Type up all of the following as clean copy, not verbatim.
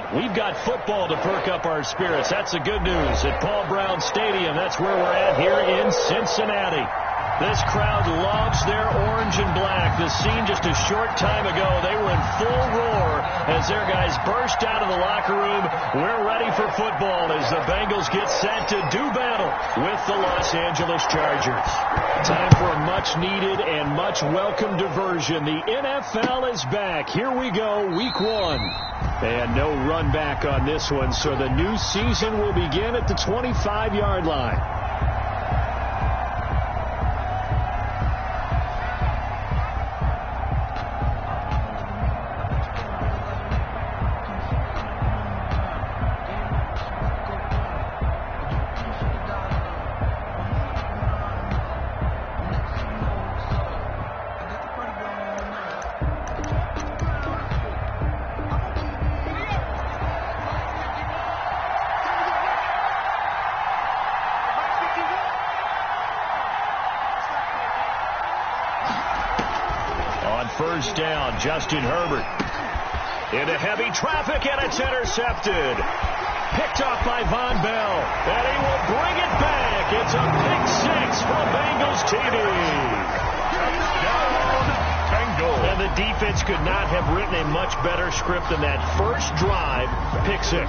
We've got football to perk up our spirits. That's the good news at Paul Brown Stadium. That's where we're at here in Cincinnati. This crowd loves their orange and black. The scene just a short time ago, they were in full roar as their guys burst out of the locker room. We're ready for football as the Bengals get set to do battle with the Los Angeles Chargers. Time for a much-needed and much-welcome diversion. The NFL is back. Here we go, Week 1. And no run back on this one, so the new season will begin at the 25-yard line. First down, Justin Herbert. Into heavy traffic, and it's intercepted. Picked off by Von Bell, and he will bring it back. It's a pick six from Bengals TV. Touchdown, Bengals. And the defense could not have written a much better script than that first drive, pick six.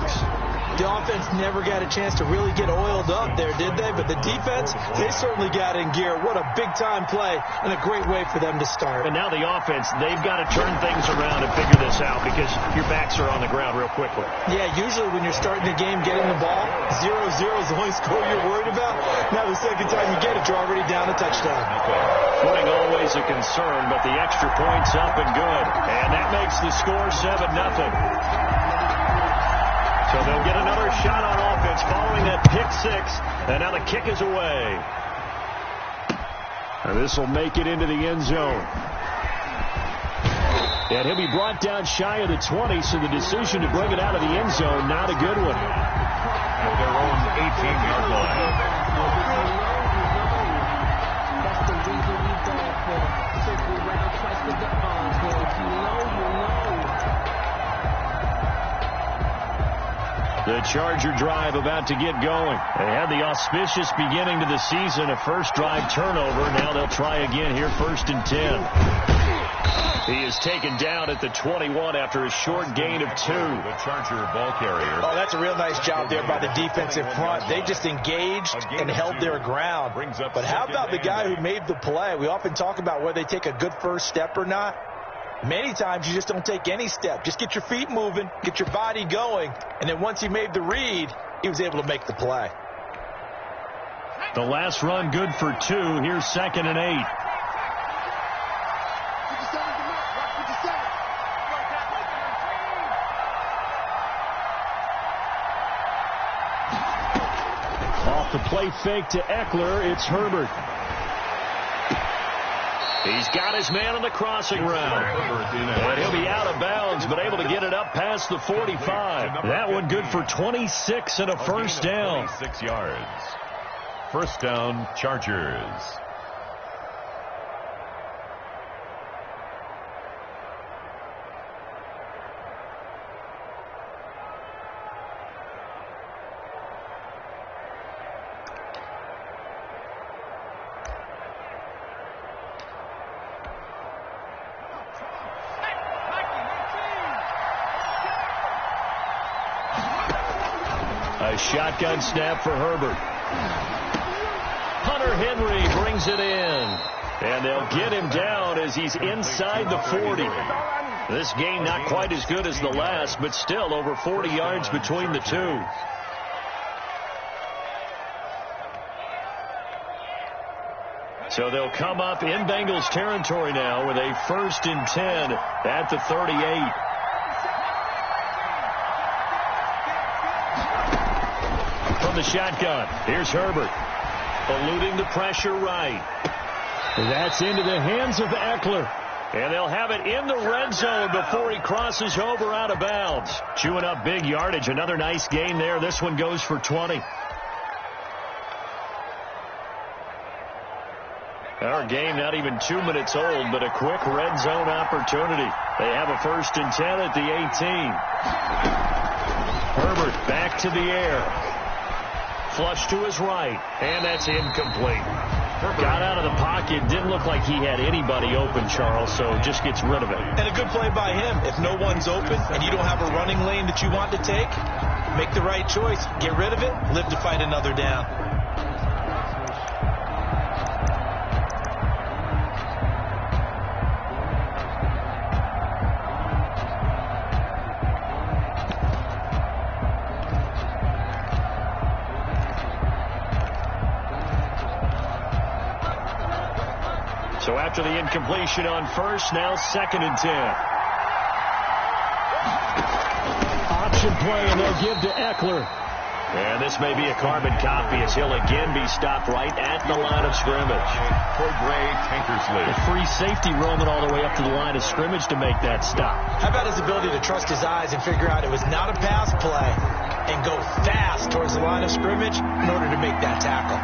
The offense never got a chance to really get oiled up there, did they? But the defense, they certainly got in gear. What a big-time play and a great way for them to start. And now the offense, they've got to turn things around and figure this out because your backs are on the ground real quickly. Yeah, usually when you're starting the game, getting the ball, 0-0 is the only score you're worried about. Now the second time you get it, you're already down a touchdown. Okay. Footing always a concern, but the extra point's up and good. And that makes the score 7-0. So they'll get another shot on offense following that pick six. And now the kick is away. And this will make it into the end zone. And he'll be brought down shy of the 20, so the decision to bring it out of the end zone, not a good one. At their own 18-yard line. That's the reason we dog for. Circle around twice with the arms. If you know, you know. The Charger drive about to get going. They had the auspicious beginning to the season, a first drive turnover. Now they'll try again here, 1st and 10. He is taken down at the 21 after a short gain of 2. The Charger ball carrier. Oh, that's a real nice job there by the defensive front. They just engaged and held their ground. But how about the guy who made the play? We often talk about whether they take a good first step or not. Many times you just don't take any step. Just get your feet moving, get your body going, and then once he made the read, he was able to make the play. The last run good for 2. Here's 2nd and 8. Off the play fake to Eckler, it's Herbert. He's got his man on the crossing route. And he'll be out of bounds, but able to get it up past the 45. That one good for 26 and a first down. 26 yards. First down, Chargers. A shotgun snap for Herbert. Hunter Henry brings it in. And they'll get him down as he's inside the 40. This game not quite as good as the last, but still over 40 yards between the two. So they'll come up in Bengals territory now with a 1st and 10 at the 38. From the shotgun, here's Herbert. Eluding the pressure right. That's into the hands of Eckler. And they'll have it in the red zone before he crosses over out of bounds. Chewing up big yardage. Another nice gain there. This one goes for 20. Our game not even 2 minutes old, but a quick red zone opportunity. They have a 1st and 10 at the 18. Herbert back to the air. Flush to his right, and that's incomplete. Got out of the pocket. Didn't look like he had anybody open, Charles, so just gets rid of it. And a good play by him. If no one's open and you don't have a running lane that you want to take, make the right choice. Get rid of it. Live to fight another down. So after the incompletion on first, now 2nd and 10. Option play, and they'll give to Eckler. And this may be a carbon copy as he'll again be stopped right at the line of scrimmage. The free safety roaming all the way up to the line of scrimmage to make that stop. How about his ability to trust his eyes and figure out it was not a pass play and go fast towards the line of scrimmage in order to make that tackle.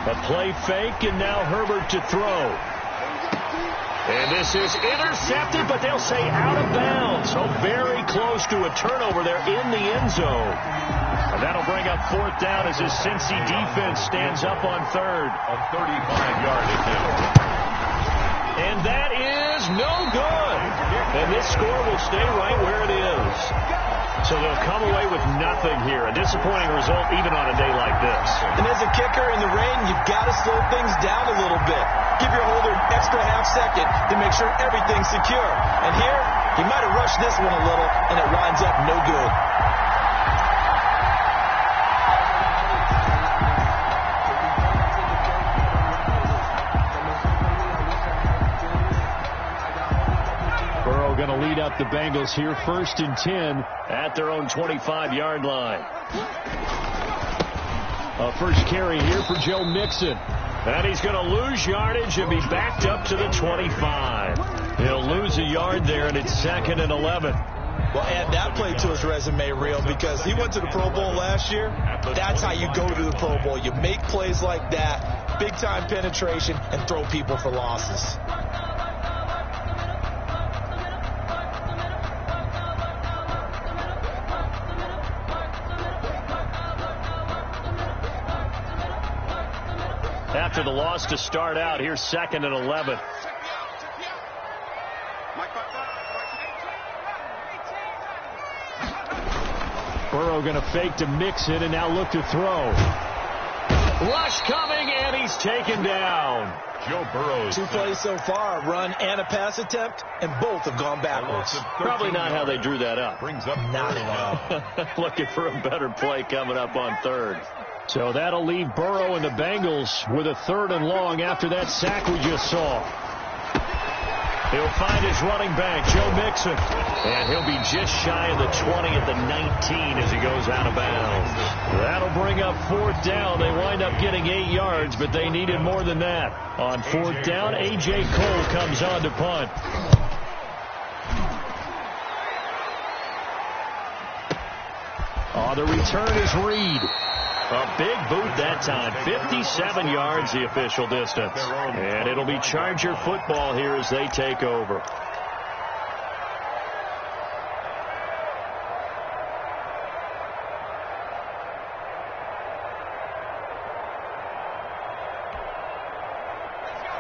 A play fake, and now Herbert to throw. And this is intercepted, but they'll say out of bounds. So very close to a turnover there in the end zone. And that'll bring up 4th down as his Cincy defense stands up on 3rd. A 35-yard attempt. And that is no good. And this score will stay right where it is. So they'll come away with nothing here. A disappointing result even on a day like this. And as a kicker in the rain, you've got to slow things down a little bit. Give your holder an extra half-second to make sure everything's secure. And here, he might have rushed this one a little, and it winds up no good. Going to lead up the Bengals here 1st and 10 at their own 25-yard line. A first carry here for Joe Mixon. And he's going to lose yardage and be backed up to the 25. He'll lose a yard there, and it's 2nd and 11. Well, add that play to his resume reel because he went to the Pro Bowl last year. That's how you go to the Pro Bowl. You make plays like that, big-time penetration, and throw people for losses. After the loss to start out, here's 2nd and 11. Burrow going to fake to Mixon and now look to throw. Rush coming, and he's taken down. Joe Burrow. 2 plays so far, a run and a pass attempt, and both have gone backwards. Probably not how they drew that up. Brings up not at all. Looking for a better play coming up on 3rd. So that'll leave Burrow and the Bengals with a 3rd and long after that sack we just saw. He'll find his running back, Joe Mixon. And he'll be just shy of the 20 at the 19 as he goes out of bounds. That'll bring up 4th down. They wind up getting 8 yards, but they needed more than that. On 4th down, A.J. Cole comes on to punt. The return is Reed. A big boot that time. 57 yards the official distance. And it'll be Charger football here as they take over.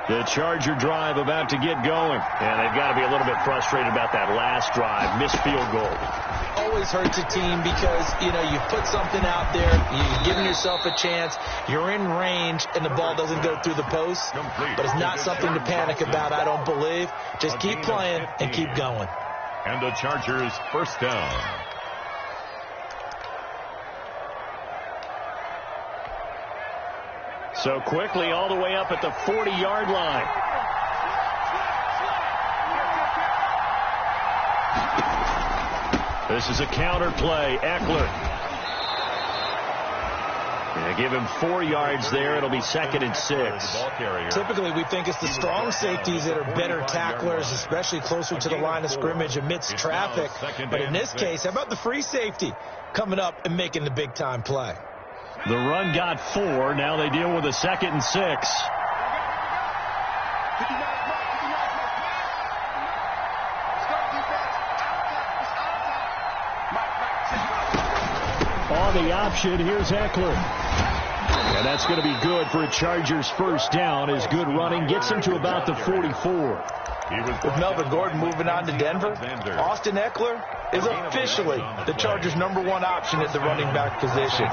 The Charger drive about to get going. And they've got to be a little bit frustrated about that last drive. Missed field goal. Always hurts a team because, you know, you put something out there, you're giving yourself a chance, you're in range, and the ball doesn't go through the post. But it's not something to panic about, I don't believe. Just keep playing and keep going. And the Chargers 1st down. So quickly all the way up at the 40-yard line. This is a counter play. Eckler. And give him 4 yards there. It'll be 2nd and 6. Typically, we think it's the strong safeties that are better tacklers, especially closer to the line of scrimmage amidst traffic. But in this case, how about the free safety coming up and making the big-time play? The run got 4. Now they deal with a 2nd and 6. on the option. Here's Eckler. And that's going to be good for a Chargers first down, as good running gets him to about the 44. With Melvin Gordon moving on to Denver, Austin Eckler is officially the Chargers' #1 option at the running back position.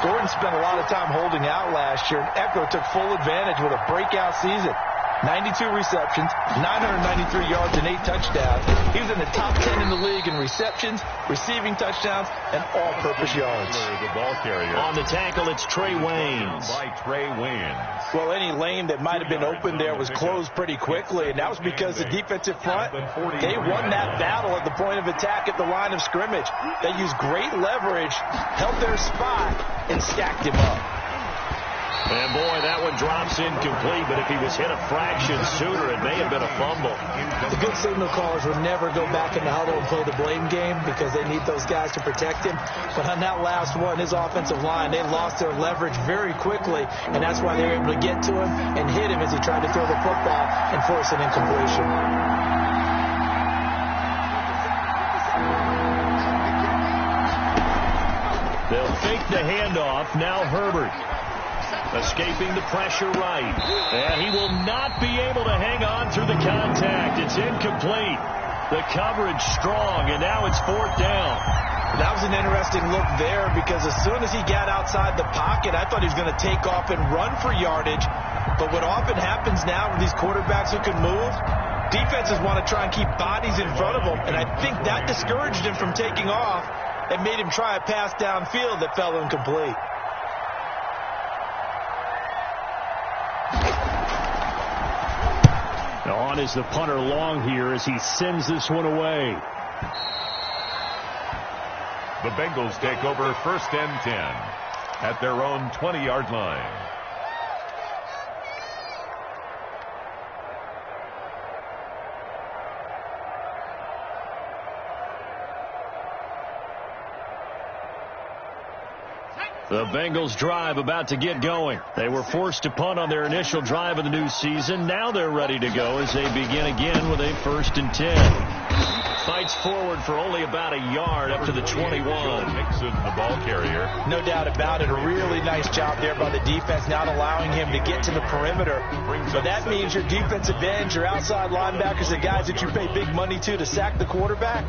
Gordon spent a lot of time holding out last year, and Eckler took full advantage with a breakout season. 92 receptions, 993 yards, and 8 touchdowns. He was in the top 10 in the league in receptions, receiving touchdowns, and all-purpose yards. The ball carrier. On the tackle, it's Trey Waynes. By Trey Waynes. Well, any lane that might have been open there was closed pretty quickly, and that was because the defensive front, they won that battle at the point of attack at the line of scrimmage. They used great leverage, held their spot, and stacked him up. And, boy, that one drops incomplete, but if he was hit a fraction sooner, it may have been a fumble. The good signal callers would never go back in the huddle and play the blame game because they need those guys to protect him. But on that last one, his offensive line, they lost their leverage very quickly, and that's why they were able to get to him and hit him as he tried to throw the football and force an incompletion. They'll fake the handoff. Now Herbert. Escaping the pressure right. And he will not be able to hang on through the contact. It's incomplete. The coverage strong, and now it's 4th down. That was an interesting look there because as soon as he got outside the pocket, I thought he was going to take off and run for yardage. But what often happens now with these quarterbacks who can move, defenses want to try and keep bodies in front of them. And I think that discouraged him from taking off and made him try a pass downfield that fell incomplete. On is the punter long here as he sends this one away. The Bengals take over 1st and 10 at their own 20-yard line. The Bengals drive about to get going. They were forced to punt on their initial drive of the new season. Now they're ready to go as they begin again with a 1st and 10. Fights forward for only about a yard up to the 21. Nixon, the ball carrier. No doubt about it. A really nice job there by the defense, not allowing him to get to the perimeter. But that means your defensive ends, your outside linebackers, the guys that you pay big money to sack the quarterback,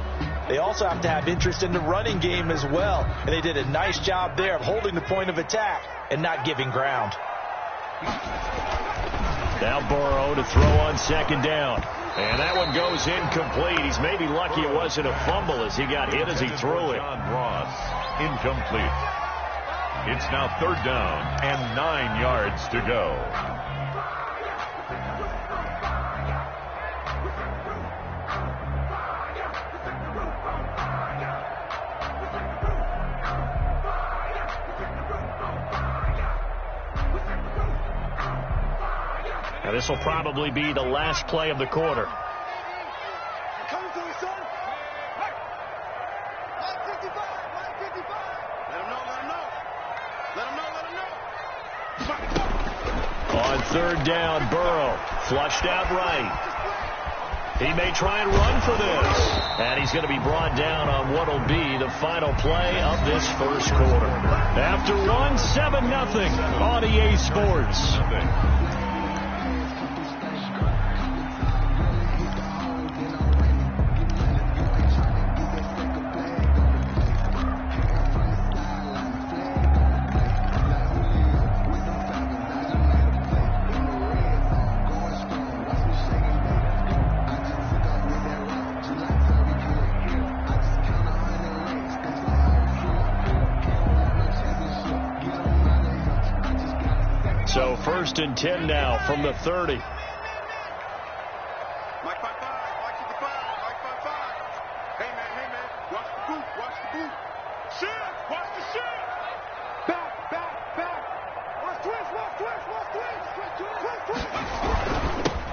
they also have to have interest in the running game as well. And they did a nice job there of holding the point of attack and not giving ground. Now Burrow to throw on 2nd down. And that one goes incomplete. He's maybe lucky it wasn't a fumble as he got hit as he threw it. John Ross, incomplete. It's now 3rd down and 9 yards to go. Now this will probably be the last play of the quarter. Coming to you, son. Line 55, line 55. Let him know, let him know. Let him know, let him know. On 3rd down, Burrow flushed out right. He may try and run for this. And he's going to be brought down on what will be the final play of this first quarter. After one, 7-0 on EA Sports. So 1st and 10 now from the 30. Mike 55, Mike 55, Mike 55. Hey, man, watch the boot, watch the boot. Shit, watch the shit. Back. Watch twist.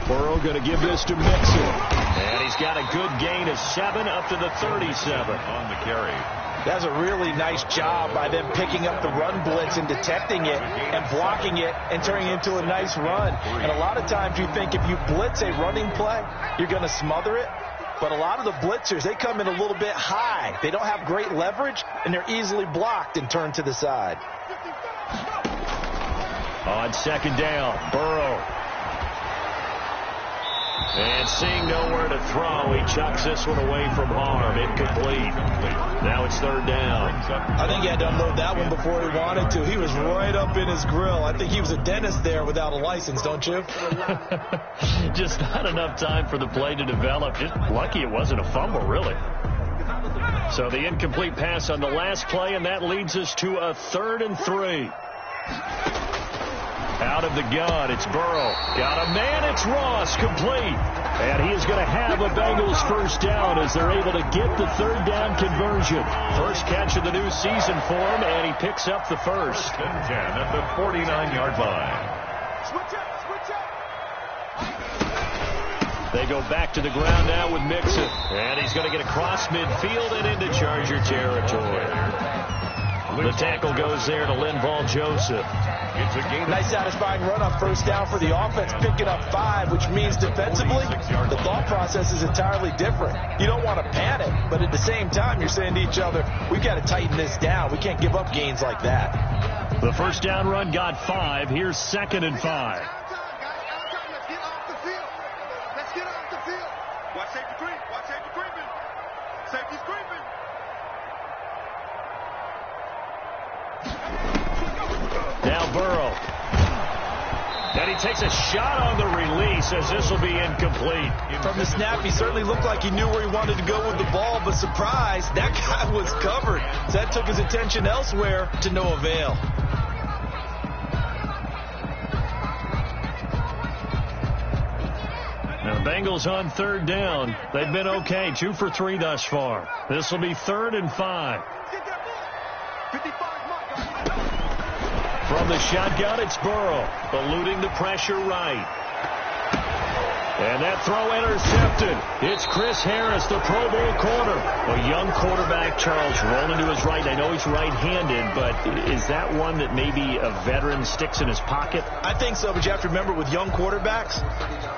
Burrow going to give this to Mixon. And he's got a good gain of 7 up to the 37. On the carry. That's a really nice job by them picking up the run blitz and detecting it and blocking it and turning it into a nice run. And a lot of times you think if you blitz a running play, you're going to smother it. But a lot of the blitzers, they come in a little bit high. They don't have great leverage, and they're easily blocked and turned to the side. On second down, Burrow. And seeing nowhere to throw, he chucks this one away from harm. Incomplete. Now it's third down. I think he had to unload that one before he wanted to. He was right up in his grill. I think he was a dentist there without a license, don't you? Just not enough time for the play to develop. Just lucky it wasn't a fumble, really. So the incomplete pass on the last play, and that leads us to a 3rd and 3. Out of the gun, it's Burrow. Got a man, it's Ross, complete. And he is going to have a Bengals first down as they're able to get the 3rd down conversion. First catch of the new season for him, and he picks up the first. 10 at the 49-yard line. They go back to the ground now with Mixon. And he's going to get across midfield and into Charger territory. The tackle goes there to Linval Joseph. Nice satisfying run on first down for the offense, picking up 5, which means defensively, the thought process is entirely different. You don't want to panic, but at the same time, you're saying to each other, we've got to tighten this down. We can't give up gains like that. The first down run got 5. Here's 2nd and 5. Let's get off the field. Let's get off the field. Watch safety creep. Watch safety creeping. Safety's creeping. Now Burrow. And he takes a shot on the release as this will be incomplete. From the snap, he certainly looked like he knew where he wanted to go with the ball, but surprise, that guy was covered. So that took his attention elsewhere to no avail. Now the Bengals on 3rd down. They've been okay, 2 for 3 thus far. This will be 3rd and 5. From the shotgun, it's Burrow, eluding the pressure right. And that throw intercepted. It's Chris Harris, the Pro Bowl corner. A young quarterback, Charles, rolling to his right. I know he's right-handed, but is that one that maybe a veteran sticks in his pocket? I think so, but you have to remember with young quarterbacks,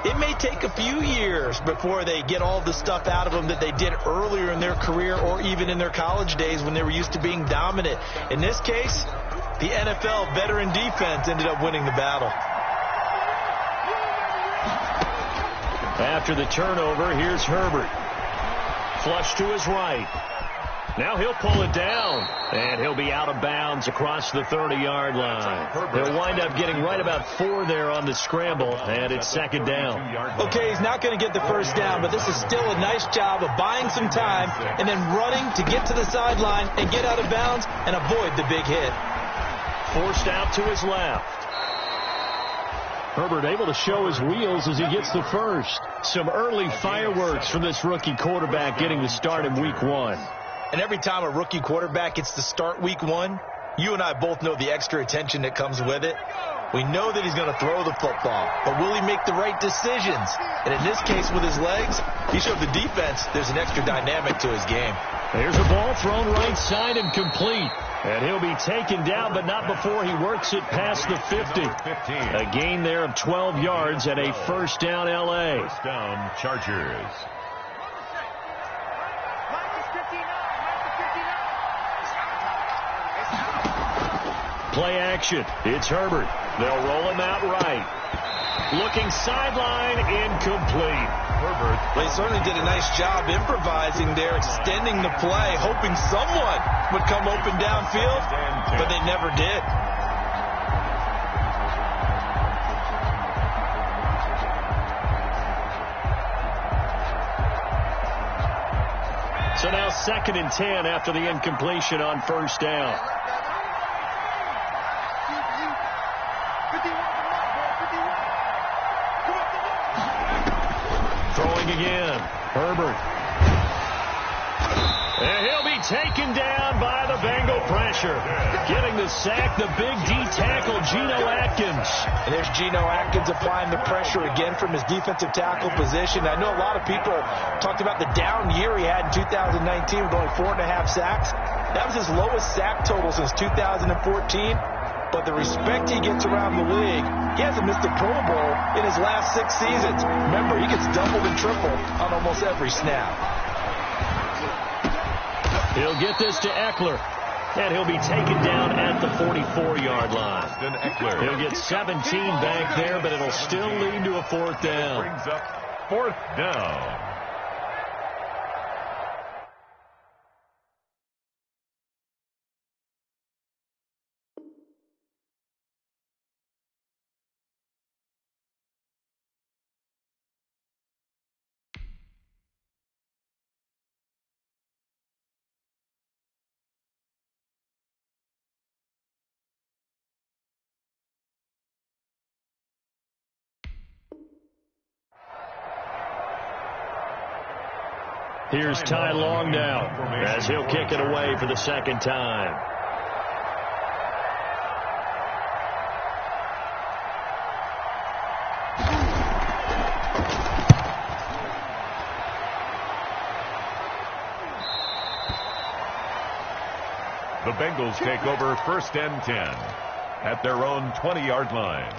it may take a few years before they get all the stuff out of them that they did earlier in their career or even in their college days when they were used to being dominant. In this case, the NFL veteran defense ended up winning the battle. After the turnover, here's Herbert. Flush to his right. Now he'll pull it down, and he'll be out of bounds across the 30-yard line. They'll wind up getting right about 4 there on the scramble, and it's 2nd down. Okay, he's not going to get the first down, but this is still a nice job of buying some time and then running to get to the sideline and get out of bounds and avoid the big hit. Forced out to his left. Herbert able to show his wheels as he gets the first. Some early fireworks from this rookie quarterback getting the start in week 1. And every time a rookie quarterback gets to start week 1, you and I both know the extra attention that comes with it. We know that he's going to throw the football, but will he make the right decisions? And in this case, with his legs, he showed the defense there's an extra dynamic to his game. There's a ball thrown right side and complete. And he'll be taken down, but not before he works it past the 50. A gain there of 12 yards and a first down L.A. First down, Chargers. Play action. It's Herbert. They'll roll him out right. Looking sideline, incomplete. Herbert. They certainly did a nice job improvising there, extending the play, hoping someone would come open downfield, but they never did. So now 2nd and 10 after the incompletion on first down. Throwing again. Herbert. And he'll be taken down by the Bengal pressure. Getting the sack, the big D tackle, Geno Atkins. And there's Geno Atkins applying the pressure again from his defensive tackle position. I know a lot of people talked about the down year he had in 2019 with only 4.5 sacks. That was his lowest sack total since 2014. but the respect he gets around the league, he hasn't missed a Pro Bowl in his last 6 seasons. Remember, he gets doubled and tripled on almost every snap. He'll get this to Eckler, and he'll be taken down at the 44-yard line. He'll get 17 back there, but it'll still lead to a 4th down. Brings up 4th down. Here's Ty Long now as he'll kick it away for the 2nd time. The Bengals take over 1st and 10 at their own 20-yard line.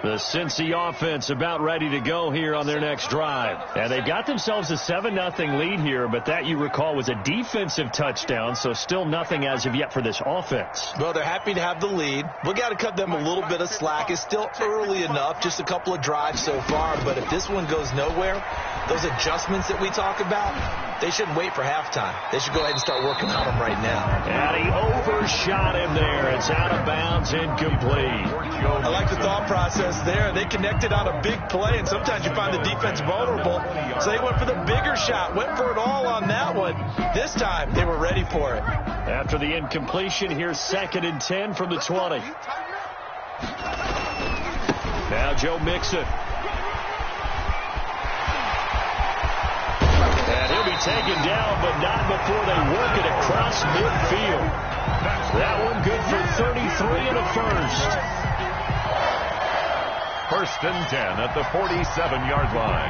The Cincy offense about ready to go here on their next drive. And they've got themselves a 7-0 lead here, but that, you recall, was a defensive touchdown, so still nothing as of yet for this offense. Well, they're happy to have the lead. We got to cut them a little bit of slack. It's still early enough, just a couple of drives so far, but if this one goes nowhere, those adjustments that we talk about, they shouldn't wait for halftime. They should go ahead and start working on them right now. And he overshot him there. It's out of bounds, incomplete. I like the thought process there. They connected on a big play, and sometimes you find the defense vulnerable. So they went for the bigger shot, went for it all on that one. This time, they were ready for it. After the incompletion, here's 2nd and 10 from the 20. Now Joe Mixon. And he'll be taken down, but not before they work it across midfield. That one good for 33 and a 1st. 1st and 10 at the 47-yard line.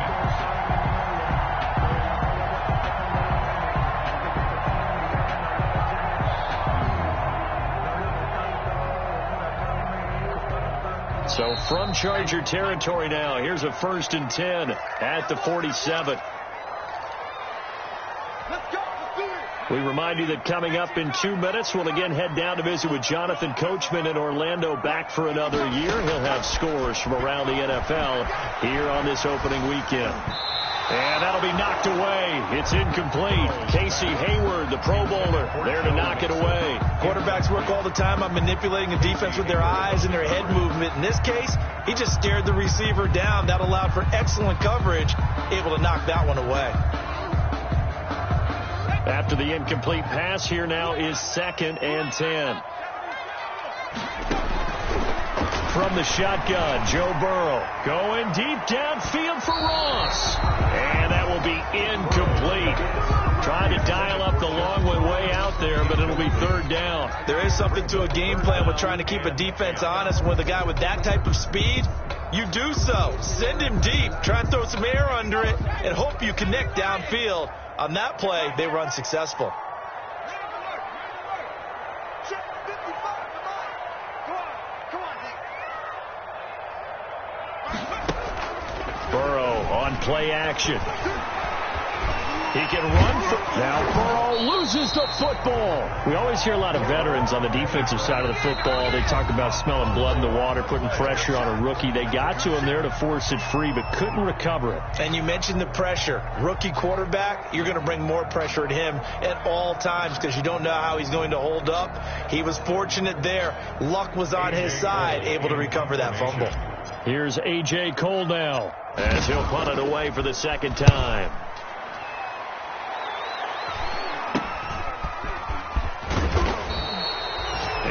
So from Charger territory now, here's a 1st and 10 at the 47. We remind you that coming up in 2 minutes, we'll again head down to visit with Jonathan Coachman in Orlando, back for another year. He'll have scores from around the NFL here on this opening weekend. And that'll be knocked away. It's incomplete. Casey Hayward, the Pro Bowler, there to knock it away. Quarterbacks work all the time on manipulating a defense with their eyes and their head movement. In this case, he just stared the receiver down. That allowed for excellent coverage, able to knock that one away. After the incomplete pass, here now is 2nd and 10. From the shotgun, Joe Burrow going deep downfield for Ross. And that will be incomplete. Trying to dial up the long one way out there, but it'll be 3rd down. There is something to a game plan with trying to keep a defense honest. With a guy with that type of speed, you do so. Send him deep. Try and throw some air under it and hope you connect downfield. On that play, they were unsuccessful. Burrow on play action. He can run. Now Burrow loses the football. We always hear a lot of veterans on the defensive side of the football. They talk about smelling blood in the water, putting pressure on a rookie. They got to him there to force it free, but couldn't recover it. And you mentioned the pressure. Rookie quarterback, you're going to bring more pressure at him at all times because you don't know how he's going to hold up. He was fortunate there. Luck was on his side, able to recover that fumble. Here's A.J. Cole now as he'll punt it away for the 2nd time.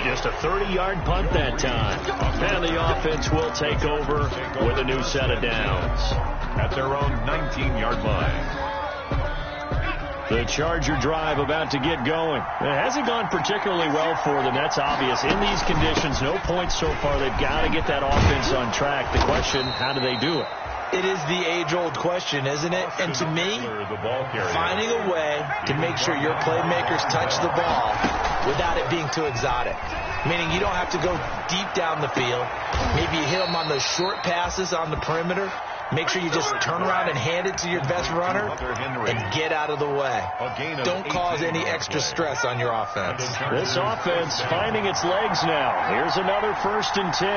Just a 30-yard punt that time. And the offense will take over with a new set of downs. At their own 19-yard line. The Charger drive about to get going. It hasn't gone particularly well for them. That's obvious. In these conditions, no points so far. They've got to get that offense on track. The question, how do they do it? It is the age-old question, isn't it? And to me, finding a way to make sure your playmakers touch the ball without it being too exotic. Meaning you don't have to go deep down the field. Maybe you hit them on those short passes on the perimeter. Make sure you just turn around and hand it to your best runner and get out of the way. Don't cause any extra stress on your offense. This offense finding its legs now. Here's another 1st and 10.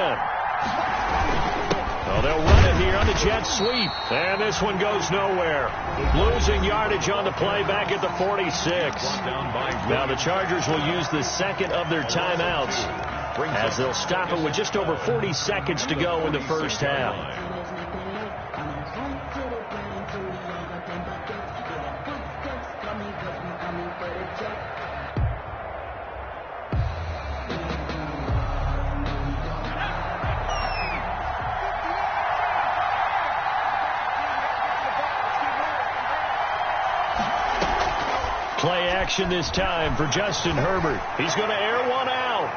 Well, they'll run it here on the jet sweep. And this one goes nowhere. Losing yardage on the play back at the 46. Now the Chargers will use the second of their timeouts as they'll stop it with just over 40 seconds to go in the first half. Play action this time for Justin Herbert. He's going to air one out.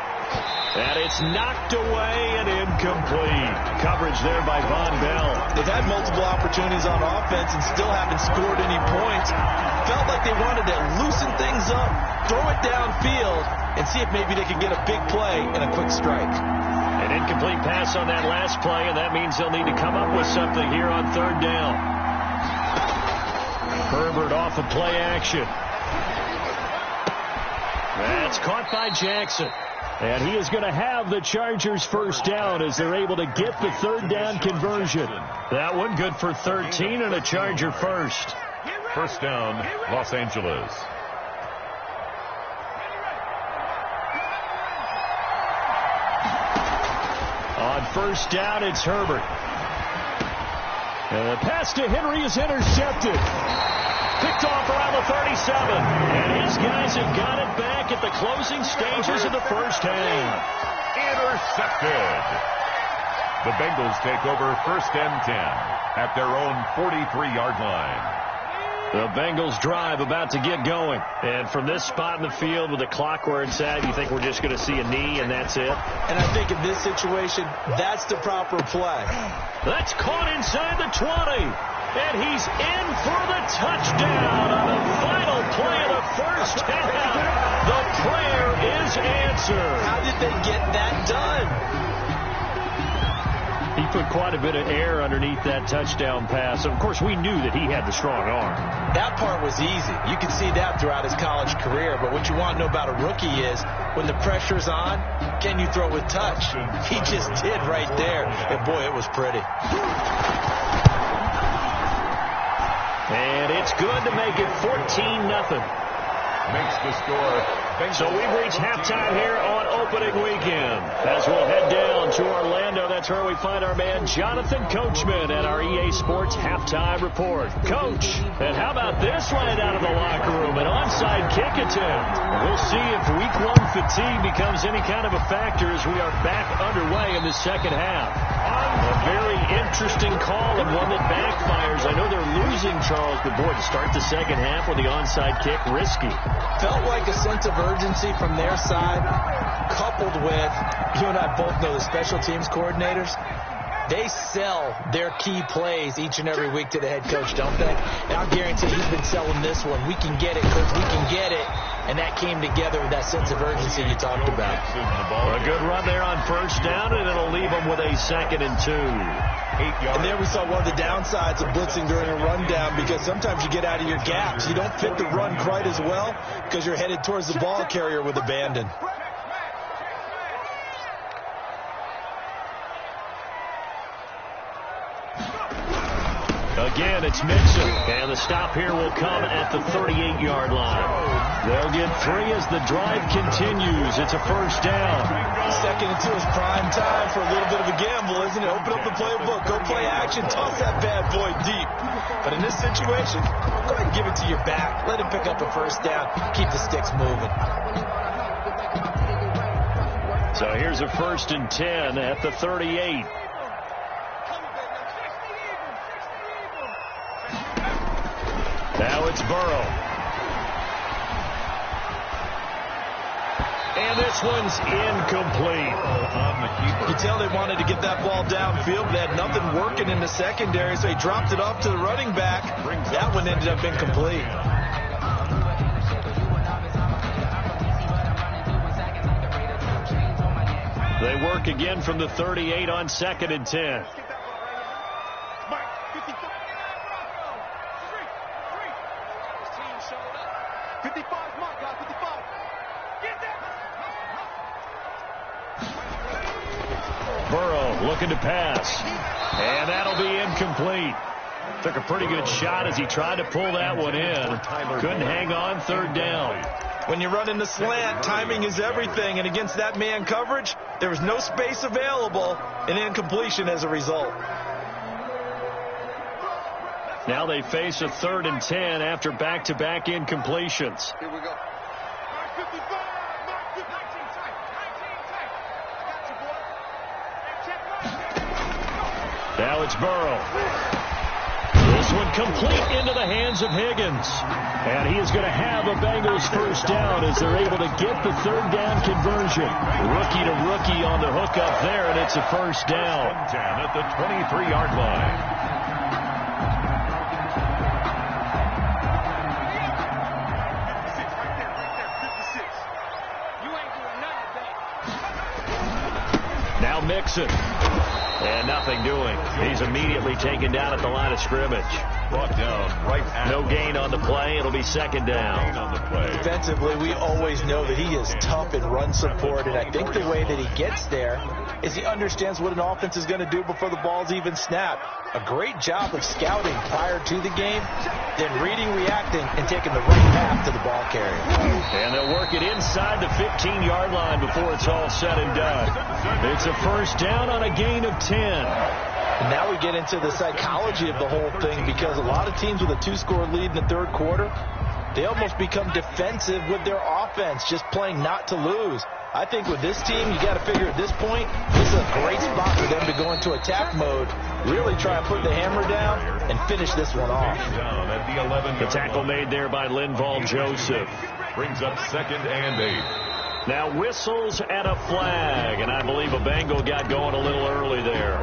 And it's knocked away and incomplete. Coverage there by Von Bell. They've had multiple opportunities on offense and still haven't scored any points. Felt like they wanted to loosen things up, throw it downfield, and see if maybe they could get a big play and a quick strike. An incomplete pass on that last play, and that means they'll need to come up with something here on 3rd down. Herbert off of play action. That's caught by Jackson. And he is going to have the Chargers 1st down as they're able to get the 3rd down conversion. That one good for 13 and a Charger 1st. 1st down, Los Angeles. On 1st down, it's Herbert. And the pass to Henry is intercepted. Picked off around the 37. And his guys have got it back at the closing stages of the first half. Intercepted. The Bengals take over 1st and 10 at their own 43-yard line. The Bengals drive about to get going. And from this spot in the field with the clock where it's at, you think we're just going to see a knee and that's it? And I think in this situation, that's the proper play. That's caught inside the 20. And he's in for the touchdown on the final play of the first half. The prayer is answered. How did they get that done? He put quite a bit of air underneath that touchdown pass. Of course, we knew that he had the strong arm. That part was easy. You can see that throughout his college career. But what you want to know about a rookie is when the pressure's on, can you throw with touch? He just did right there. And, boy, it was pretty. And it's good to make it 14-0. Makes the score. So we've reached halftime here on opening weekend. As we'll head down to Orlando, that's where we find our man Jonathan Coachman at our EA Sports Halftime Report. Coach, and how about this right out of the locker room? An onside kick attempt. We'll see if week 1 fatigue becomes any kind of a factor as we are back underway in the second half. A very interesting call and one that backfires. I know they're losing, Charles, but boy, to start the second half with the onside kick, risky. Felt like a sense of urgency from their side, coupled with, you and I both know the special teams coordinators, they sell their key plays each and every week to the head coach, don't they? And I'll guarantee he's been selling this one. We can get it, coach, we can get it. And that came together with that sense of urgency you talked about. A good run there on 1st down, and it'll leave them with a 2nd and 2. And there we saw one of the downsides of blitzing during a rundown, because sometimes you get out of your gaps. You don't fit the run quite as well because you're headed towards the ball carrier with abandon. Again, it's Mixon, and the stop here will come at the 38-yard line. They'll get 3 as the drive continues. It's a 1st down. 2nd and 2 is prime time for a little bit of a gamble, isn't it? Open up the playbook, go play action, toss that bad boy deep. But in this situation, go ahead and give it to your back. Let him pick up a 1st down. Keep the sticks moving. So here's a 1st and 10 at the 38. Now it's Burrow. And this one's incomplete. You can tell they wanted to get that ball downfield, but they had nothing working in the secondary, so he dropped it off to the running back. That one ended up incomplete. They work again from the 38 on 2nd and 10. Burrow looking to pass. And that'll be incomplete. Took a pretty good shot as he tried to pull that one in. Couldn't hang on, 3rd down. When you run in the slant, timing is everything. And against that man coverage, there was no space available, and incompletion as a result. Now they face a 3rd and 10 after back-to-back incompletions. Here we go. Now it's Burrow. This one complete into the hands of Higgins. And he is going to have a Bengals 1st down as they're able to get the 3rd down conversion. Rookie to rookie on the hookup there, and it's a 1st down. 10 at the 23-yard line. Now Mixon. And nothing doing. He's immediately taken down at the line of scrimmage. Brought down right at No gain on the play. It'll be 2nd down. on the play. Defensively, we always know that he is tough in run support, and I think the way that he gets there is he understands what an offense is going to do before the ball's even snapped. A great job of scouting prior to the game, then reading, reacting, and taking the right path to the ball carrier. And they'll work it inside the 15-yard line before it's all said and done. It's a 1st down on a gain of 10. And now we get into the psychology of the whole thing, because a lot of teams with a 2-score lead in the 3rd quarter, they almost become defensive with their offense, just playing not to lose. I think with this team, you got to figure at this point, this is a great spot for them to go into attack mode, really try and put the hammer down and finish this one off. Down at the 11. The tackle made there by Linval Joseph. Brings up 2nd and 8. Now whistles and a flag, and I believe a Bengal got going a little early there.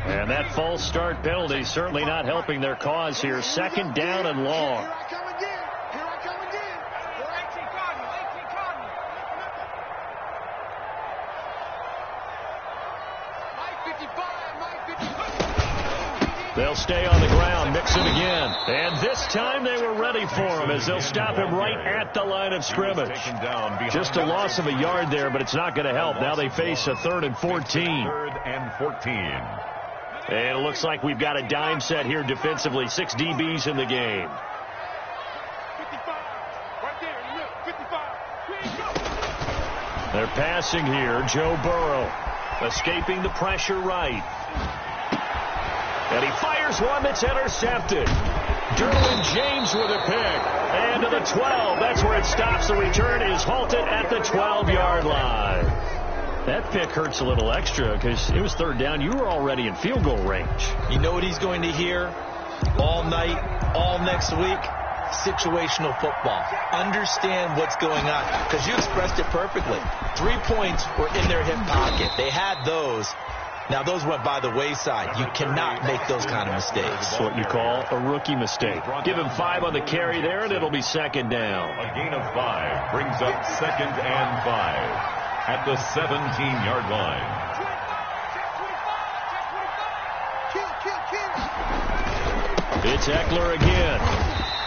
And that false start penalty certainly not helping their cause here. 2nd down and long. Here I come again. Here I come again. They'll stay on the ground, Mixon again. And this time they were ready for him as they'll stop him right at the line of scrimmage. Just a loss of a yard there, but it's not going to help. Now they face a 3rd and 14. 3rd and 14. And it looks like we've got a dime set here defensively. 6 DBs in the game. 55. Right there. Look, 55. They're passing here. Joe Burrow escaping the pressure right. And he fires one that's intercepted. Derwin James with a pick. And to the 12. That's where it stops. The return is halted at the 12-yard line. That pick hurts a little extra because it was 3rd down. You were already in field goal range. You know what he's going to hear all night, all next week? Situational football. Understand what's going on, because you expressed it perfectly. 3 points were in their hip pocket. They had those. Now, those went by the wayside. You cannot make those kind of mistakes. That's what you call a rookie mistake. Give him 5 on the carry there, and it'll be 2nd down. A gain of 5 brings up 2nd and 5 at the 17-yard line. It's Eckler again.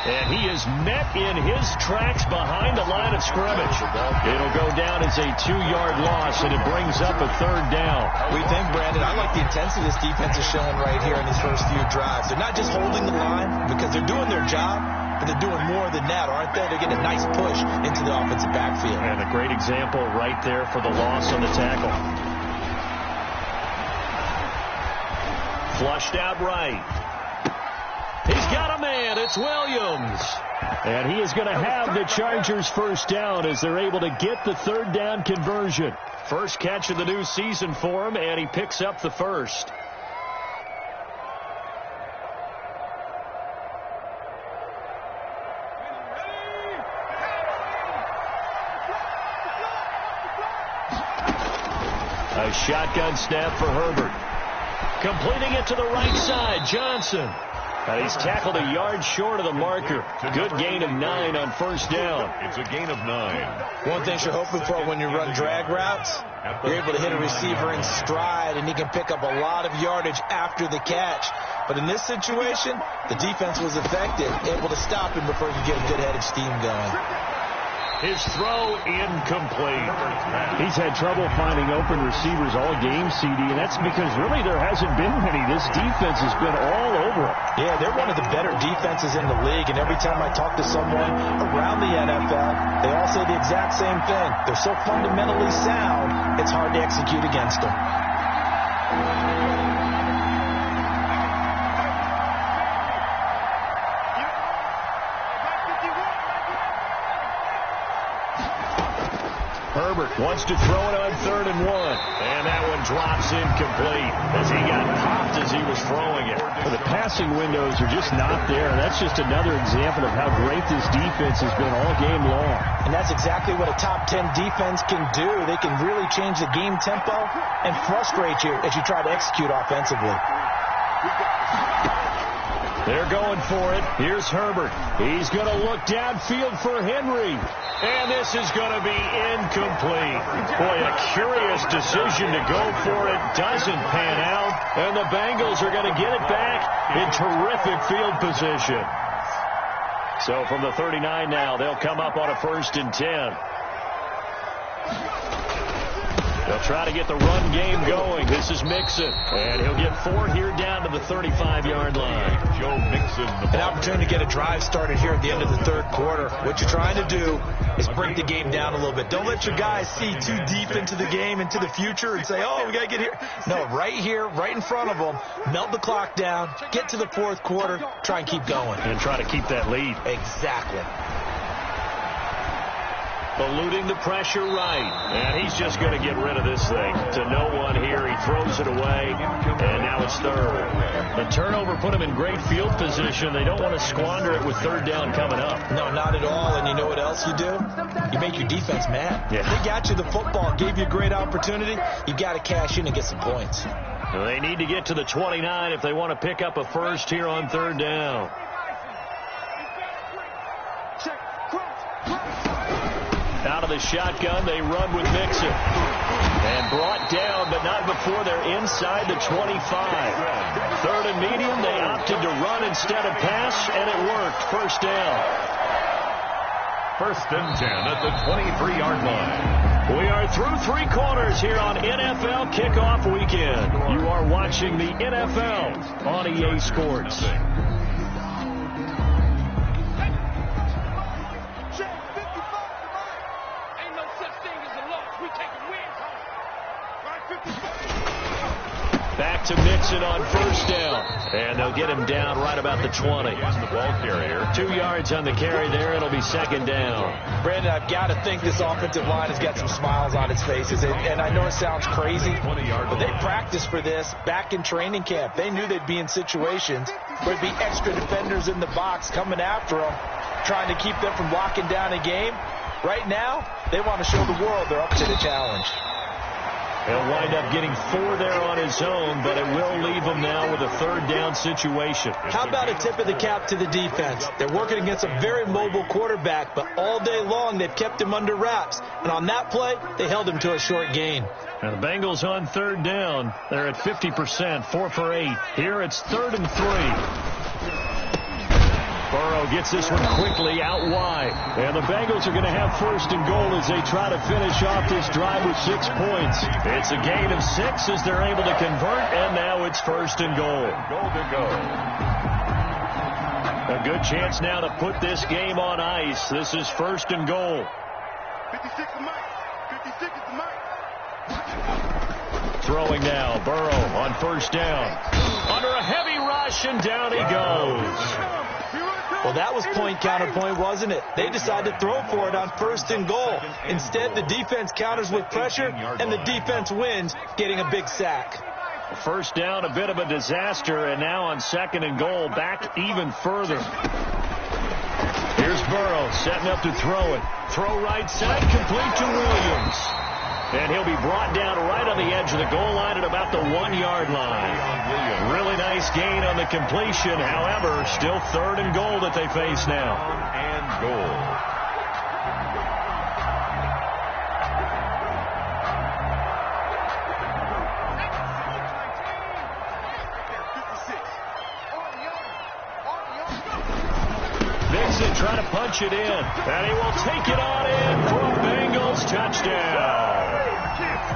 And he is met in his tracks behind the line of scrimmage. It'll go down as a 2-yard loss, and it brings up a 3rd down. We think, Brandon, I like the intensity this defense is showing right here in these first few drives. They're not just holding the line because they're doing their job, but they're doing more than that, aren't they? They're getting a nice push into the offensive backfield. And a great example right there for the loss on the tackle. Flushed out right. He's got a man. It's Williams. And he is going to have the Chargers first down as they're able to get the third down conversion. First catch of the new season for him, and he picks up the first. A shotgun snap for Herbert. Completing it to the right side, Johnson. And he's tackled a yard short of the marker. Good gain of 9 on first down. It's a gain of 9. One thing you're hoping for when you run drag routes, you're able to hit a receiver in stride, and he can pick up a lot of yardage after the catch. But in this situation, the defense was effective, able to stop him before he could get a good head of steam going. His throw incomplete. He's had trouble finding open receivers all game, CD, and that's because really there hasn't been many. This defense has been all over him. Yeah, they're one of the better defenses in the league, and every time I talk to someone around the NFL, they all say the exact same thing. They're so fundamentally sound, it's hard to execute against them. Herbert wants to throw it on 3rd and 1. And that one drops incomplete as he got popped as he was throwing it. Well, the passing windows are just not there. That's just another example of how great this defense has been all game long. And that's exactly what a top 10 defense can do. They can really change the game tempo and frustrate you as you try to execute offensively. They're going for it. Here's Herbert. He's going to look downfield for Henry. And this is going to be incomplete. Boy, a curious decision to go for it. Doesn't pan out. And the Bengals are going to get it back in terrific field position. So from the 39 now, they'll come up on a 1st and 10. They'll try to get the run game going. This is Mixon. And he'll get 4 here down to the 35-yard line. Joe Mixon. An opportunity to get a drive started here at the end of the 3rd quarter. What you're trying to do is break the game down a little bit. Don't let your guys see too deep into the game, into the future, and say, oh, we got to get here. No, right here, right in front of them, melt the clock down, get to the 4th quarter, try and keep going. And try to keep that lead. Exactly. Eluding the pressure right. And he's just going to get rid of this thing to no one here. He throws it away, and now it's 3rd. The turnover put him in great field position. They don't want to squander it with 3rd down coming up. No, not at all. And you know what else you do? You make your defense mad. Yeah. They got you the football, gave you a great opportunity. You got to cash in and get some points. Well, they need to get to the 29 if they want to pick up a first here on 3rd down. Out of the shotgun, they run with Mixon. And brought down, but not before they're inside the 25. 3rd and medium, they opted to run instead of pass, and it worked. First down. 1st and 10 at the 23-yard line. We are through 3 quarters here on NFL Kickoff Weekend. You are watching the NFL on EA Sports. Back to Mixon on 1st down. And they'll get him down right about the 20. The ball carrier. 2 yards on the carry there. It'll be 2nd down. Brandon, I've got to think this offensive line has got some smiles on its faces. And I know it sounds crazy, but they practiced for this back in training camp. They knew they'd be in situations where there'd be extra defenders in the box coming after them, trying to keep them from locking down a game. Right now, they want to show the world they're up to the challenge. He'll wind up getting 4 there on his own, but it will leave him now with a 3rd down situation. How about a tip of the cap to the defense? They're working against a very mobile quarterback, but all day long they've kept him under wraps. And on that play, they held him to a short gain. Now the Bengals on 3rd down. They're at 50%, 4 for 8. Here it's 3rd and 3. Burrow gets this one quickly out wide. And the Bengals are going to have 1st and goal as they try to finish off this drive with 6 points. It's a gain of 6 as they're able to convert, and now it's 1st and goal. Goal to go. A good chance now to put this game on ice. This is 1st and goal. 56 to Mike. 56 is the Mike. Throwing now, Burrow on 1st down. Under a heavy rush, and down he goes. Well, that was point counterpoint, wasn't it? They decided to throw for it on 1st and goal. Instead, the defense counters with pressure, and the defense wins, getting a big sack. First down, a bit of a disaster, and now on 2nd and goal, back even further. Here's Burrow setting up to throw it. Throw right side, complete to Williams. And he'll be brought down right on the edge of the goal line at about the 1-yard line. Really nice gain on the completion. However, still 3rd and goal that they face now. And goal. Mixon trying to punch it in. And he will take it on in for a Bengals touchdown.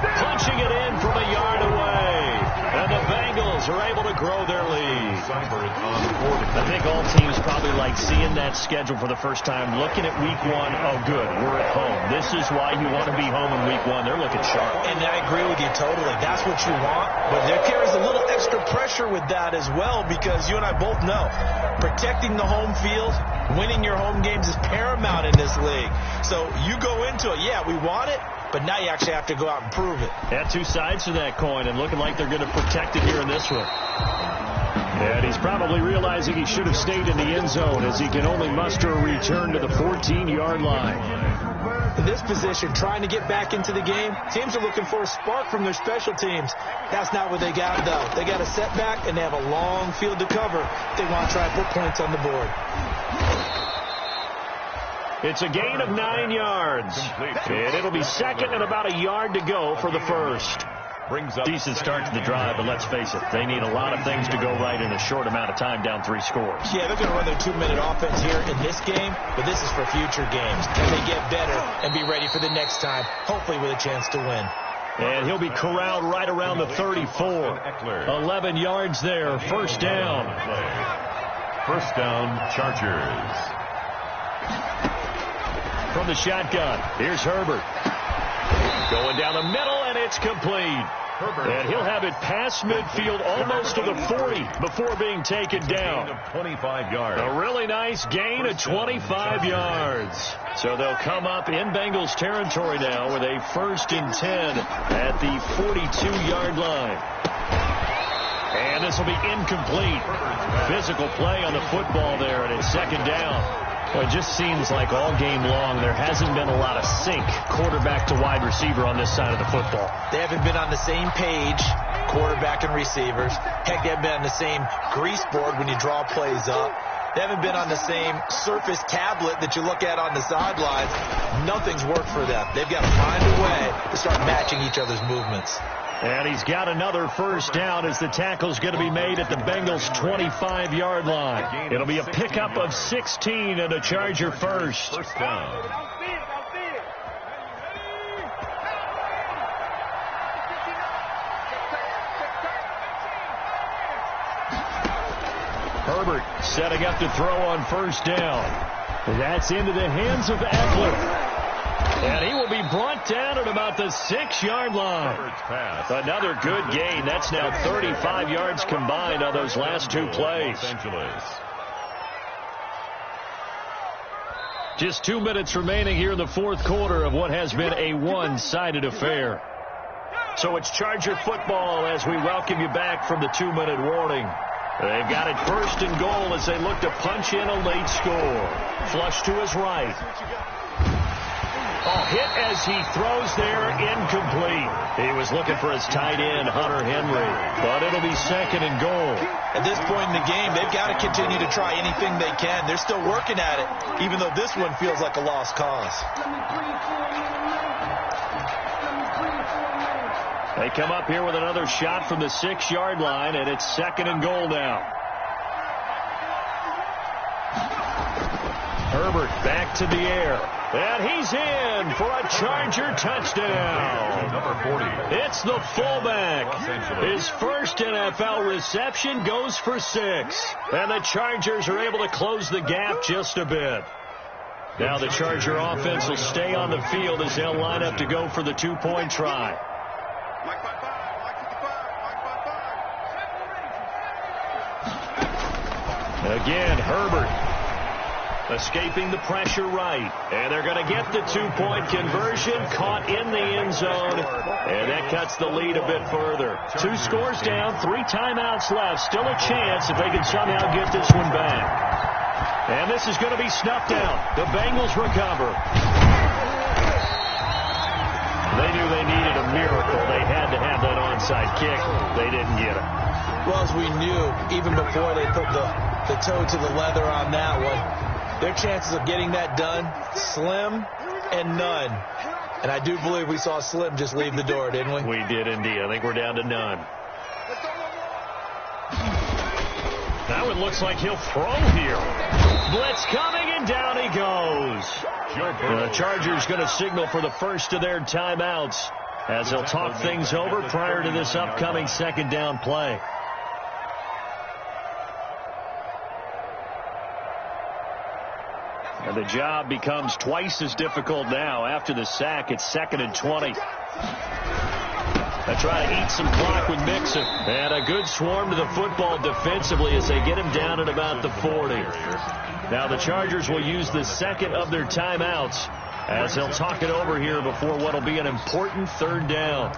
Punching it in from a yard away. And the Bengals are able to grow their lead. I think all teams probably like seeing that schedule for the first time, looking at week 1. Oh, good, we're at home. This is why you want to be home in week 1. They're looking sharp. And I agree with you totally. That's what you want. But there carries a little extra pressure with that as well, because you and I both know protecting the home field, winning your home games is paramount in this league. So you go into it, yeah, we want it, but now you actually have to go out and prove it. Yeah, 2 sides to that coin, and looking like they're going to protect it here in this one. And he's probably realizing he should have stayed in the end zone, as he can only muster a return to the 14-yard line. In this position, trying to get back into the game, teams are looking for a spark from their special teams. That's not what they got, though. They got a setback, and they have a long field to cover if they want to try and put points on the board. It's a gain of 9 yards. And it'll be 2nd and about a yard to go for the first. Decent start to the drive, but let's face it, they need a lot of things to go right in a short amount of time, down 3 scores. Yeah, they're going to run their 2-minute offense here in this game, but this is for future games. Can they get better and be ready for the next time, hopefully with a chance to win? And he'll be corralled right around the 34. 11 yards there, first down. First down, Chargers. From the shotgun, here's Herbert. Going down the middle, and it's complete. And he'll have it past midfield almost to the 40 before being taken down. 25 yards. A really nice gain of 25 yards. So they'll come up in Bengals territory now with a 1st and 10 at the 42-yard line. And this will be incomplete. Physical play on the football there, and it's 2nd down. Well, it just seems like all game long there hasn't been a lot of sync quarterback to wide receiver on this side of the football. They haven't been on the same page, quarterback and receivers. Heck, they haven't been on the same grease board when you draw plays up. They haven't been on the same Surface tablet that you look at on the sidelines. Nothing's worked for them. They've got to find a way to start matching each other's movements. And he's got another first down as the tackle's going to be made at the Bengals' 25-yard line. It'll be a pickup of 16 and a Charger first. First down. Herbert setting up to throw on first down. That's into the hands of Eckler. And he will be brought down at about the 6-yard line. Another good gain. That's now 35 yards combined on those last 2 plays. Just 2 minutes remaining here in the 4th quarter of what has been a one-sided affair. So it's Charger football as we welcome you back from the 2-minute warning. They've got it 1st and goal as they look to punch in a late score. Flush to his right. Oh, hit as he throws there, incomplete. He was looking for his tight end, Hunter Henry, but it'll be 2nd and goal. At this point in the game, they've got to continue to try anything they can. They're still working at it, even though this one feels like a lost cause. They come up here with another shot from the 6-yard line, and it's 2nd and goal now. Herbert back to the air. And he's in for a Charger touchdown. Number 40. It's the fullback. His first NFL reception goes for 6. And the Chargers are able to close the gap just a bit. Now the Charger offense will stay on the field as they'll line up to go for the 2-point try. Again, Herbert. Escaping the pressure right. And they're going to get the two-point conversion. Caught in the end zone. And that cuts the lead a bit further. 2 scores down, 3 timeouts left. Still a chance if they can somehow get this one back. And this is going to be snuffed out. The Bengals recover. They knew they needed a miracle. They had to have that onside kick. They didn't get it. Well, as we knew, even before they put the toe to the leather on that one, their chances of getting that done, slim and none. And I do believe we saw Slim just leave the door, didn't we? We did indeed. I think we're down to none. Now it looks like he'll throw here. Blitz coming, and down he goes. The Chargers going to signal for the first of their timeouts as they'll talk things over prior to this upcoming second down play. And the job becomes twice as difficult now. After the sack, it's 2nd and 20. They try to eat some clock with Mixon. And a good swarm to the football defensively as they get him down at about the 40. Now the Chargers will use the second of their timeouts as they'll talk it over here before what will be an important third down.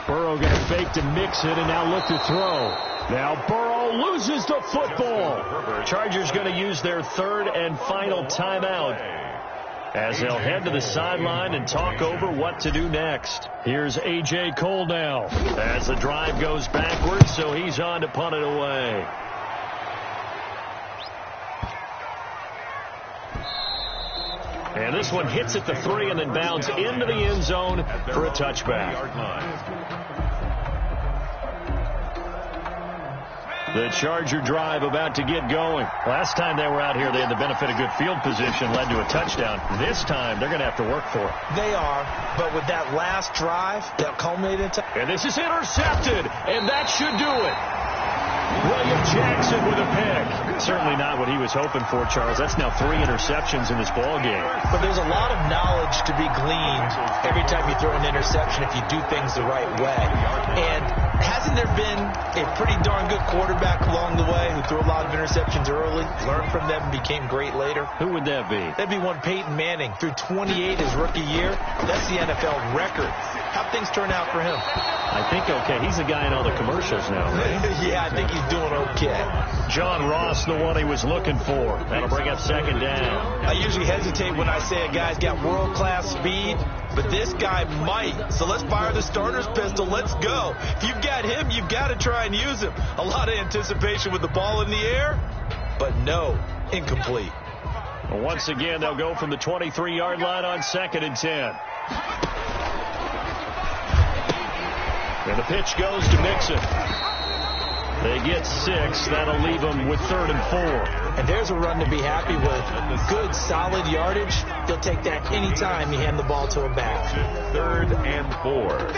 Burrow going to fake to Mixon and now look to throw. Now Burrow loses the football. Chargers going to use their third and final timeout as they'll head to the sideline and talk over what to do next. Here's A.J. Cole now as the drive goes backwards, so he's on to punt it away. And this one hits at the 3 and then bounds into the end zone for a touchback. The Charger drive about to get going. Last time they were out here, they had the benefit of good field position, led to a touchdown. This time, they're going to have to work for it. They are, but with that last drive, that culminated. And this is intercepted, and that should do it. William Jackson with a pick. Certainly not what he was hoping for, Charles. That's now 3 interceptions in this ball game. But there's a lot of knowledge to be gleaned every time you throw an interception if you do things the right way. And hasn't there been a pretty darn good quarterback along the way who threw a lot of interceptions early, learned from them, and became great later? Who would that be? That'd be one Peyton Manning. Threw 28 his rookie year. That's the NFL record. How'd things turn out for him? I think okay. He's the guy in all the commercials now, right? Yeah, I think he's doing okay. John Ross, the one he was looking for. That'll bring up second down. I usually hesitate when I say a guy's got world-class speed, but this guy might. So let's fire the starter's pistol. Let's go. If you've got him, you've got to try and use him. A lot of anticipation with the ball in the air, but no, incomplete. Once again, they'll go from the 23-yard line on 2nd and 10. And the pitch goes to Mixon. They get 6. That'll leave them with 3rd and 4. And there's a run to be happy with. Good, solid yardage. They'll take that any time you hand the ball to a back. 3rd and 4.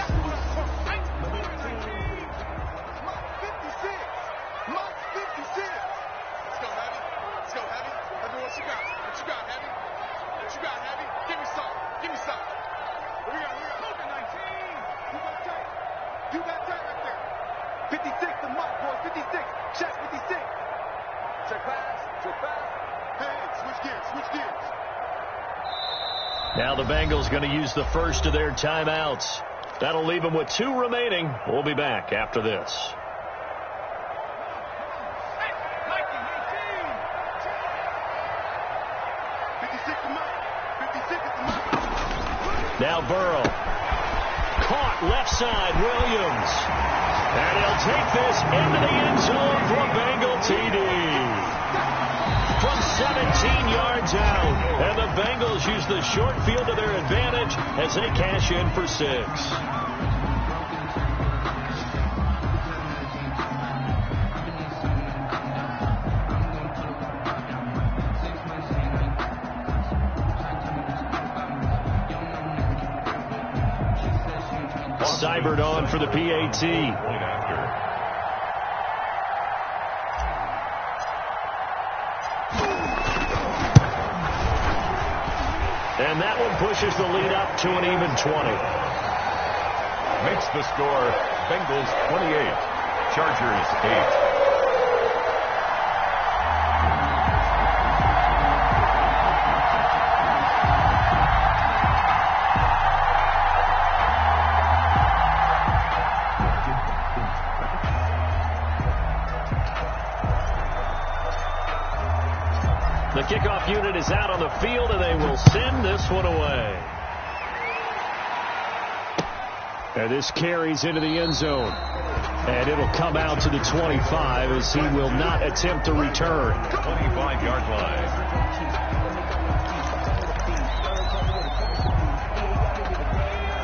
Now the Bengals going to use the first of their timeouts. That'll leave them with 2 remaining. We'll be back after this. Now Burrow. Caught left side, Williams. And he'll take this into the end zone for a Bengal TD. From 17 yards out. And the Bengals use the short field to their advantage as they cash in for 6. cybered on for the PAT. And that one pushes the lead up to an even 20. Makes the score Bengals 28, Chargers 8. The kickoff unit is out on the field, and they will send this one away. And this carries into the end zone. And it'll come out to the 25 as he will not attempt to return. 25-yard line.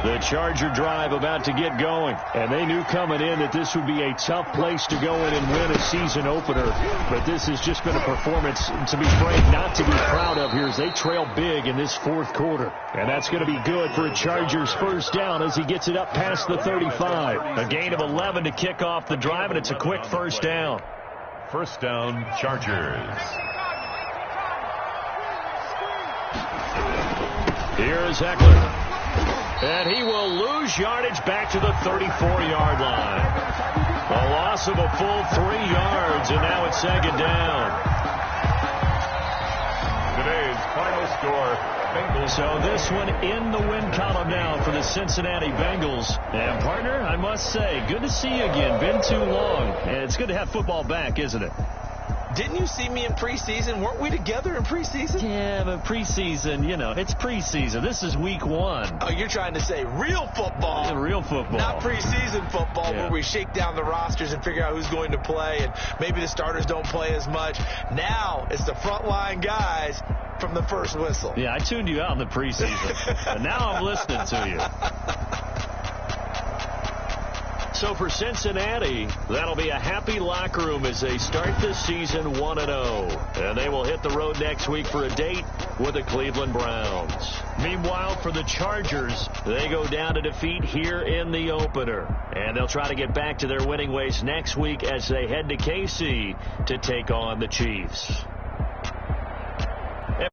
The Charger drive about to get going. And they knew coming in that this would be a tough place to go in and win a season opener. But this has just been a performance, to be frank, not to be proud of here as they trail big in this fourth quarter. And that's going to be good for a Chargers first down as he gets it up past the 35. A gain of 11 to kick off the drive, and it's a quick first down. First down, Chargers. Here's Eckler. And he will lose yardage back to the 34-yard line. A loss of a full 3 yards, and now it's second down. Today's final score, Bengals. So this one in the win column now for the Cincinnati Bengals. And, partner, I must say, good to see you again. Been too long. And it's good to have football back, isn't it? Didn't you see me in preseason? Weren't we together in preseason? Yeah, but preseason, you know, it's preseason. This is week 1. Oh, you're trying to say real football. Yeah, real football. Not preseason football where we shake down the rosters and figure out who's going to play, and maybe the starters don't play as much. Now it's the frontline guys from the first whistle. Yeah, I tuned you out in the preseason. And now I'm listening to you. So for Cincinnati, that'll be a happy locker room as they start this season 1-0. And they will hit the road next week for a date with the Cleveland Browns. Meanwhile, for the Chargers, they go down to defeat here in the opener. And they'll try to get back to their winning ways next week as they head to KC to take on the Chiefs.